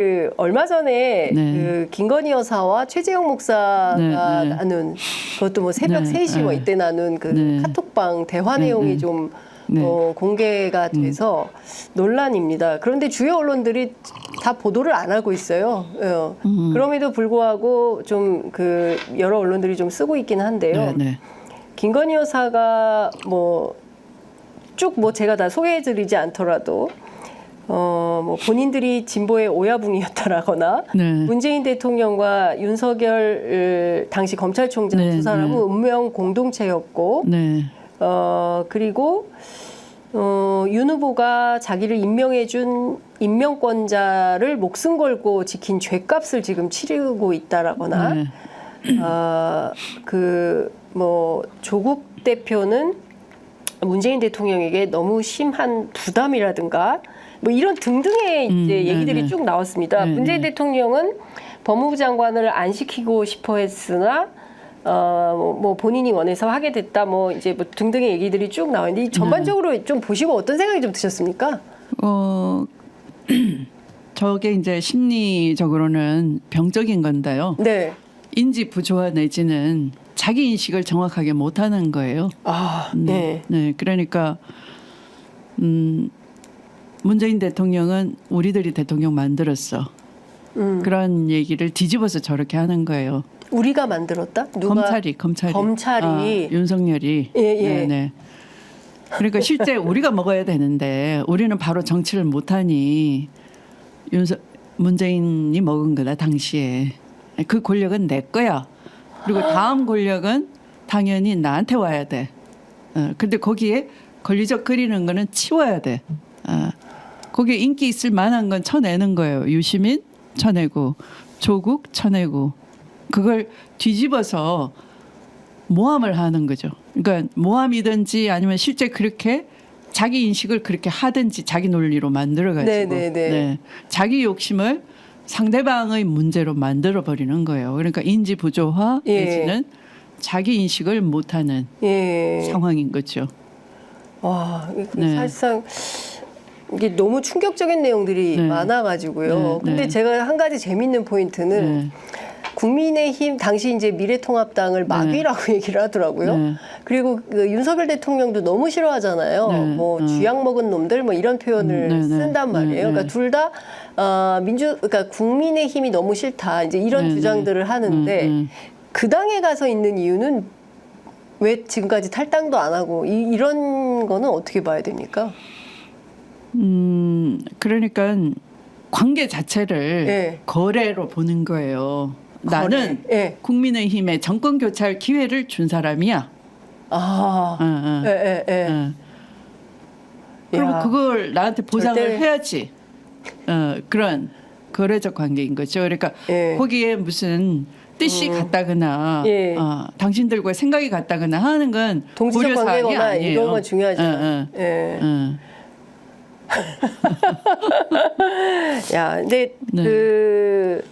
그 얼마 전에 네. 그 김건희 여사와 최재형 목사가 네, 네. 나눈 그것도 뭐 새벽 네, 3시 뭐 네. 이때 나눈 그 네. 카톡방 대화 네, 내용이 네. 좀 네. 공개가 돼서 논란입니다. 그런데 주요 언론들이 다 보도를 안 하고 있어요. 그럼에도 불구하고 좀 그 여러 언론들이 좀 쓰고 있긴 한데요. 네, 네. 김건희 여사가 뭐 쭉 뭐 제가 다 소개해드리지 않더라도 뭐 본인들이 진보의 오야붕이었다라거나 네. 문재인 대통령과 윤석열 당시 검찰총장 네, 두 사람은 네. 운명 공동체였고 네. 그리고 윤 후보가 자기를 임명해준 임명권자를 목숨 걸고 지킨 죄값을 지금 치르고 있다라거나 네. 그 뭐 조국 대표는 문재인 대통령에게 너무 심한 부담이라든가 뭐 이런 등등의 이제 얘기들이 네네. 쭉 나왔습니다. 네네. 문재인 대통령은 법무부 장관을 안 시키고 싶어 했으나 뭐 본인이 원해서 하게 됐다 뭐 이제 뭐 등등의 얘기들이 쭉 나왔는데 이 전반적으로 좀 보시고 어떤 생각이 좀 드셨습니까? 저게 이제 심리적으로는 병적인 건데요. 네. 인지 부조화 내지는 자기 인식을 정확하게 못하는 거예요. 네. 네, 그러니까 문재인 대통령은 우리들이 대통령 만들었어. 그런 얘기를 뒤집어서 저렇게 하는 거예요. 우리가 만들었다? 누가? 검찰이. 윤석열이. 예, 예. 네, 네. 그러니까 실제 우리가 먹어야 되는데 우리는 바로 정치를 못하니 문재인이 먹은 거다 당시에. 그 권력은 내 거야. 그리고 다음 권력은 당연히 나한테 와야 돼. 근데 거기에 권리적 거리는 거는 치워야 돼. 거기에 인기 있을 만한 건 쳐내는 거예요. 유시민 쳐내고 조국 쳐내고 그걸 뒤집어서 모함을 하는 거죠. 그러니까 모함이든지 아니면 실제 그렇게 자기 인식을 그렇게 하든지 자기 논리로 만들어가지고 네. 자기 욕심을 상대방의 문제로 만들어 버리는 거예요. 그러니까 인지 부조화 내지는 자기 인식을 못하는 상황인 거죠. 와, 네. 사실상 이게 너무 충격적인 내용들이 네. 많아가지고요. 네, 근데 네. 제가 한 가지 재밌는 포인트는 네. 국민의힘 당시 이제 미래통합당을 마귀라고 얘기를 하더라고요. 네. 그리고 그 윤석열 대통령도 너무 싫어하잖아요. 네. 뭐 쥐약 먹은 놈들 뭐 이런 표현을 네, 네. 쓴단 말이에요. 네, 그러니까 네. 둘 다 그러니까 국민의힘이 너무 싫다. 이제 이런 네, 주장들을 하는데 그 당에 가서 있는 이유는 왜 지금까지 탈당도 안 하고 이런 거는 어떻게 봐야 됩니까? 그러니까 관계 자체를 네. 거래로 보는 거예요. 나는 네. 국민의힘에 정권 교체할 기회를 준 사람이야. 그리고 그걸 나한테 보상을 해야지. 그런 거래적 관계인 거죠. 그러니까 거기에 무슨 뜻이 같다거나 당신들과 생각이 같다거나 하는 건 동지적 관계거나 이런 건 중요하죠. 야, 근데 네. 그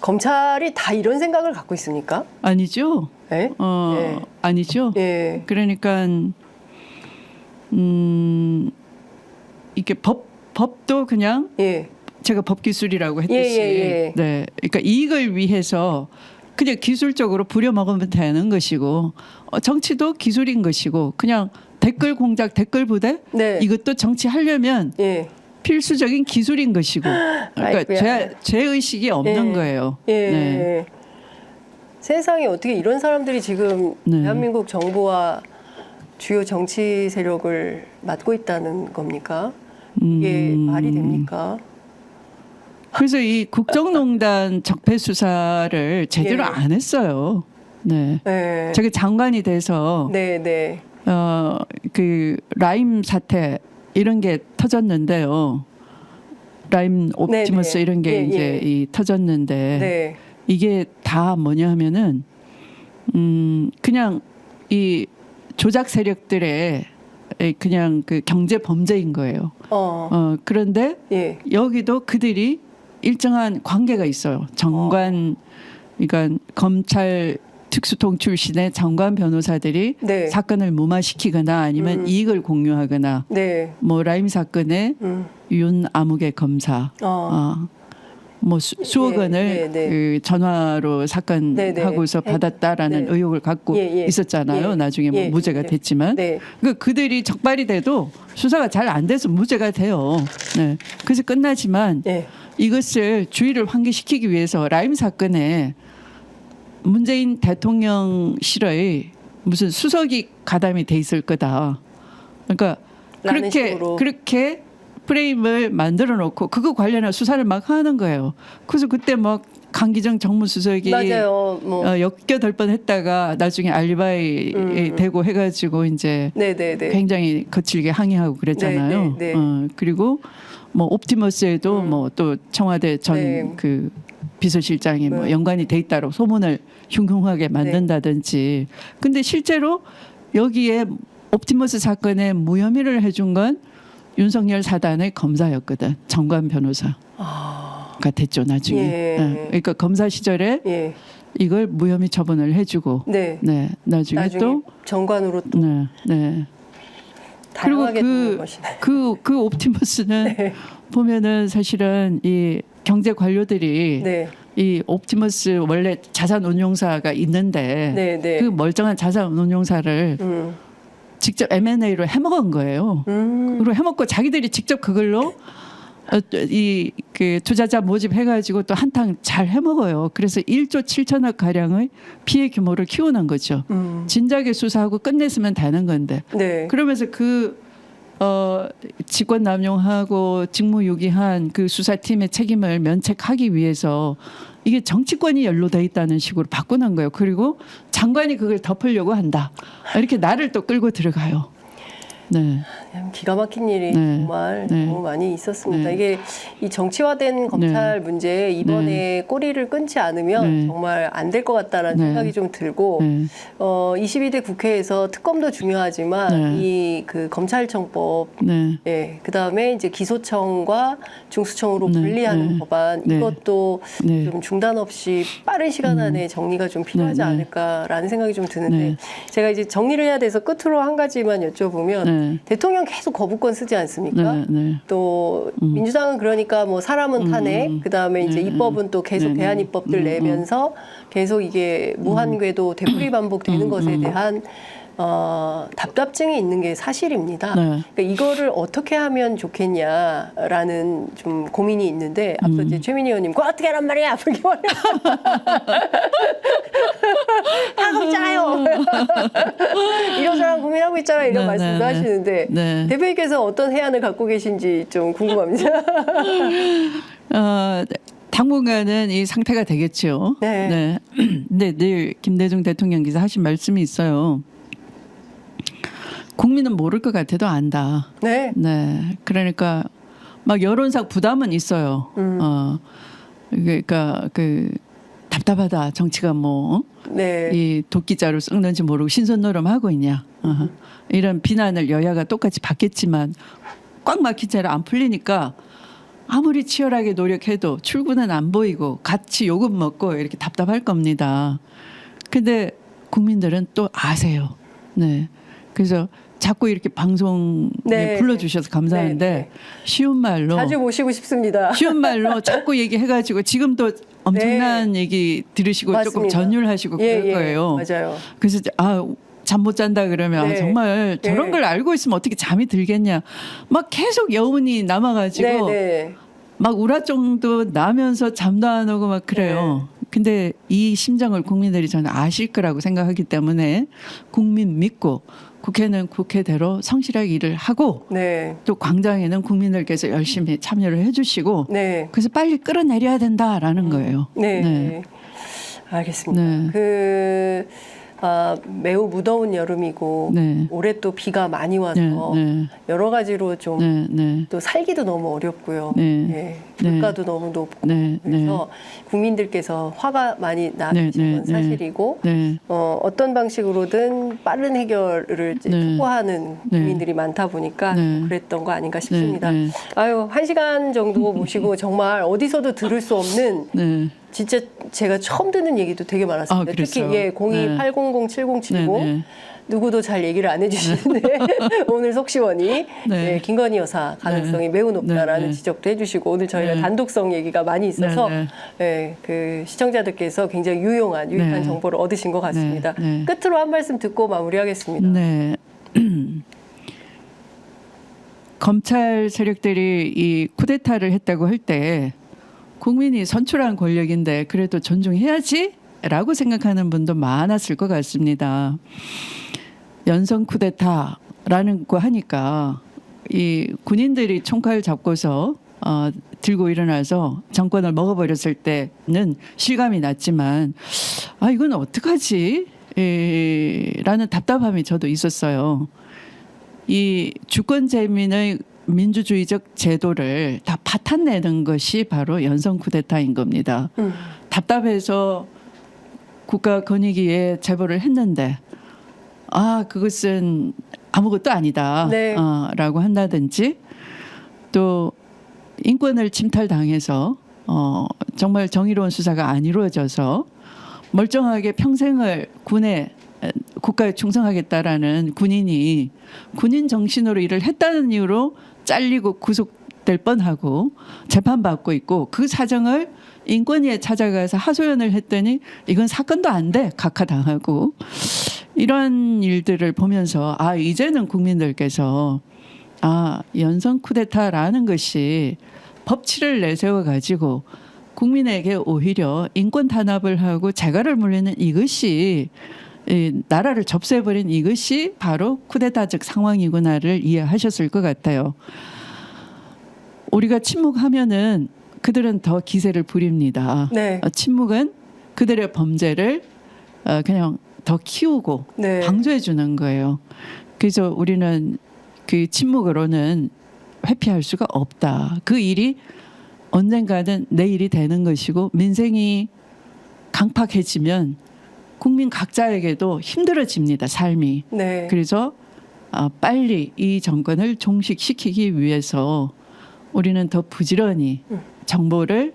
검찰이 다 이런 생각을 갖고 있습니까? 아니죠. 네? 아니죠. 그러니까 이게 법도 그냥 제가 법기술이라고 했듯이 네, 그러니까 이익을 위해서 그냥 기술적으로 부려먹으면 되는 것이고 정치도 기술인 것이고 그냥 댓글 공작, 댓글 부대 이것도 정치하려면 필수적인 기술인 것이고 그러니까 죄의식이 없는 거예요. 세상에 어떻게 이런 사람들이 지금 대한민국 정부와 주요 정치 세력을 맡고 있다는 겁니까? 이게 말이 됩니까? 그래서 이 국정농단 적폐 수사를 제대로 안 했어요. 네. 제가 장관이 돼서 그 라임 사태 이런 게 터졌는데요. 라임 옵티머스 이런 게 이제 이 터졌는데 이게 다 뭐냐 하면은 그냥 이 조작 세력들의 그냥 그 경제 범죄인 거예요. 그런데 여기도 그들이 일정한 관계가 있어요. 정관, 그러니까 검찰 특수통 출신의 장관 변호사들이 사건을 무마시키거나 아니면 이익을 공유하거나 뭐 라임 사건의 윤 아무개 검사 뭐 수억 네, 원을 네, 네. 그 전화로 사건하고서 네, 네. 받았다라는 네. 의혹을 갖고 예, 예. 있었잖아요. 예. 나중에 뭐 예, 무죄가 예. 됐지만 네. 그들이 적발이 돼도 수사가 잘 안 돼서 무죄가 돼요. 네. 그래서 끝나지만 네. 이것을 주의를 환기시키기 위해서 라임 사건에 문재인 대통령실의 무슨 수석이 가담이 돼 있을 거다. 그러니까 라는 식으로. 그렇게 프레임을 만들어 놓고 그거 관련한 수사를 막 하는 거예요. 그래서 그때 막 강기정 정무수석이 맞아요. 뭐. 엮여들 뻔했다가 나중에 알리바이 되고 해가지고 이제 네네네. 굉장히 거칠게 항의하고 그랬잖아요. 네, 네, 네. 그리고 뭐 옵티머스에도 뭐 또 청와대 전 네. 그 비서실장이 뭐 네. 연관이 돼 있다고 소문을 흉흉하게 만든다든지. 근데 실제로 여기에 옵티머스 사건에 무혐의를 해준 건 윤석열 사단의 검사였거든. 정관 변호사가 됐죠 나중에. 예. 그러니까 검사 시절에 예. 이걸 무혐의 처분을 해주고, 네. 네 나중에 또, 정관으로 또 네, 네. 그리고 다양하게 되는 것이네. 그 옵티머스는 네. 보면은 사실은 이 경제 관료들이 네. 이 옵티머스 원래 자산운용사가 있는데 네, 네. 그 멀쩡한 자산운용사를 직접 M&A로 해먹은 거예요. 그리고 해먹고 자기들이 직접 그걸로 이 그 투자자 모집해가지고 또 한탕 잘 해먹어요. 그래서 1조 7천억 가량의 피해 규모를 키워낸 거죠. 진작에 수사하고 끝냈으면 되는 건데. 네. 그러면서 직권 남용하고 직무유기한 그 수사팀의 책임을 면책하기 위해서 이게 정치권이 연루돼 있다는 식으로 바꾸는 거예요. 그리고 장관이 그걸 덮으려고 한다. 이렇게 나를 또 끌고 들어가요. 네. 기가 막힌 일이 네. 정말 네. 너무 많이 있었습니다. 네. 이게 이 정치화된 검찰 문제에 이번에 꼬리를 끊지 않으면 네. 정말 안 될 것 같다라는 네. 생각이 좀 들고 네. 22대 국회에서 특검도 중요하지만 네. 이 그 검찰청법 네. 예, 그다음에 이제 기소청과 중수청으로 네. 분리하는 네. 법안 네. 이것도 네. 좀 중단 없이 빠른 시간 안에 정리가 좀 필요하지 네. 네. 않을까라는 생각이 좀 드는데 네. 제가 이제 정리를 해야 돼서 끝으로 한 가지만 여쭤보면 네. 대통령 계속 거부권 쓰지 않습니까? 네. 네. 또 민주당은 그러니까 뭐 사람은 탄핵, 그다음에 이제 네. 입법은 또 계속 네. 대안 입법들 내면서 계속 이게 무한궤도 되풀이 반복되는 것에 대한 답답증이 있는 게 사실입니다. 네. 그러니까 이거를 어떻게 하면 좋겠냐라는 좀 고민이 있는데 앞서 이제 최민희 의원님 그거 어떻게 하란 말이야 이렇게 말해요. 하고 있잖아요. 이런저런 고민하고 있잖아 이런 네, 말씀도 네, 네. 하시는데 네. 대표님께서 어떤 해안을 갖고 계신지 좀 궁금합니다. 당분간은 이 상태가 되겠죠. 네. 네. 근데 늘 김대중 대통령께서 하신 말씀이 있어요. 국민은 모를 것 같아도 안다. 네. 네. 그러니까 막 여론상 부담은 있어요. 그러니까 그 답답하다. 정치가 뭐 네. 이 도끼자루 썩는지 모르고 신선노름 하고 있냐. 이런 비난을 여야가 똑같이 받겠지만 꽉 막힌 채로 안 풀리니까 아무리 치열하게 노력해도 출구는 안 보이고 같이 욕은 먹고 이렇게 답답할 겁니다. 근데 국민들은 또 아세요. 네. 그래서 자꾸 이렇게 방송에 네. 불러주셔서 감사한데 네, 네. 쉬운 말로 자주 모시고 싶습니다. 쉬운 말로 자꾸 얘기해가지고 지금도 엄청난 얘기 들으시고 조금 맞습니다. 전율하시고 그럴 거예요. 맞아요. 그래서 잠 못 잔다 그러면 네. 정말 저런 네. 걸 알고 있으면 어떻게 잠이 들겠냐. 막 계속 여운이 남아가지고 네. 막 우라정도 나면서 잠도 안 오고 막 그래요. 근데 이 심정을 국민들이 저는 아실 거라고 생각하기 때문에 국민 믿고 국회는 국회대로 성실하게 일을 하고 네. 또 광장에는 국민들께서 열심히 참여를 해주시고 네. 그래서 빨리 끌어내려야 된다라는 거예요. 네. 네. 알겠습니다. 네. 매우 무더운 여름이고 네. 올해 또 비가 많이 와서 네, 네. 여러 가지로 좀 네, 네. 또 살기도 너무 어렵고요. 네. 예, 물가도 너무 높고 네, 그래서 국민들께서 화가 많이 네, 나시는 네, 건 네. 사실이고 네. 어떤 방식으로든 빠른 해결을 이제 네. 추구하는 네. 국민들이 많다 보니까 네. 그랬던 거 아닌가 싶습니다. 네. 아유, 1시간 정도 모시고 정말 어디서도 들을 수 없는 네. 진짜 제가 처음 듣는 얘기도 되게 많았습니다. 아, 특히 그랬어요? 02-800-7070 네, 네. 누구도 잘 얘기를 안 해주시는데 오늘 속시원이 네. 김건희 여사 가능성이 매우 높다라는 네. 지적도 해주시고 오늘 저희가 네. 단독성 얘기가 많이 있어서 그 시청자들께서 굉장히 유용한 네. 정보를 얻으신 것 같습니다. 네. 끝으로 한 말씀 듣고 마무리하겠습니다. 네. 검찰 세력들이 이 쿠데타를 했다고 할 때 국민이 선출한 권력인데 그래도 존중해야지라고 생각하는 분도 많았을 것 같습니다. 연성 쿠데타라는 거 하니까 이 군인들이 총칼 잡고서 들고 일어나서 정권을 먹어버렸을 때는 실감이 났지만 아 이건 어떡하지? 라는 답답함이 저도 있었어요. 이 주권 재민의 민주주의적 제도를 다 파탄내는 것이 바로 연성 쿠데타인 겁니다. 답답해서 국가 권익위에 제보를 했는데 아 그것은 아무것도 아니다 네. 라고 한다든지 또 인권을 침탈당해서 정말 정의로운 수사가 안 이루어져서 멀쩡하게 평생을 국가에 충성하겠다라는 군인이 군인 정신으로 일을 했다는 이유로 잘리고 구속될 뻔하고 재판받고 있고 그 사정을 인권위에 찾아가서 하소연을 했더니 이건 사건도 안 돼 각하당하고 이런 일들을 보면서 아 이제는 국민들께서 아 연성 쿠데타라는 것이 법치를 내세워 가지고 국민에게 오히려 인권 탄압을 하고 재갈을 물리는 이것이 이 나라를 접수해버린 이것이 바로 쿠데타적 상황이구나를 이해하셨을 것 같아요. 우리가 침묵하면은 그들은 더 기세를 부립니다. 네. 침묵은 그들의 범죄를 그냥 더 키우고 네. 방조해 주는 거예요. 그래서 우리는 그 침묵으로는 회피할 수가 없다. 그 일이 언젠가는 내 일이 되는 것이고 민생이 강팍해지면 국민 각자에게도 힘들어집니다. 삶이. 네. 그래서 빨리 이 정권을 종식시키기 위해서 우리는 더 부지런히 정보를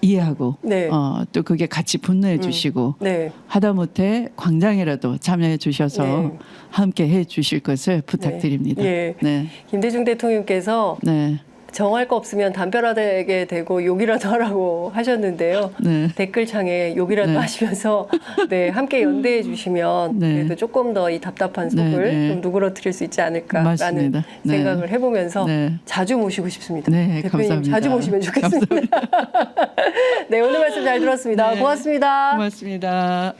이해하고 네. 또 그게 같이 분노해 주시고 네. 하다못해 광장이라도 참여해 주셔서 네. 함께 해 주실 것을 부탁드립니다. 예. 네. 김대중 대통령께서 네. 정할 거 없으면 담벼락에 대고 욕이라도 하라고 하셨는데요. 네. 댓글창에 욕이라도 네. 하시면서 네, 함께 연대해 주시면 네. 그래도 조금 더 이 답답한 속을 네, 네. 좀 누그러뜨릴 수 있지 않을까라는 맞습니다. 네. 생각을 해보면서 네. 자주 모시고 싶습니다. 네, 대표님 감사합니다. 자주 모시면 좋겠습니다. 네, 오늘 말씀 잘 들었습니다. 네. 고맙습니다. 고맙습니다.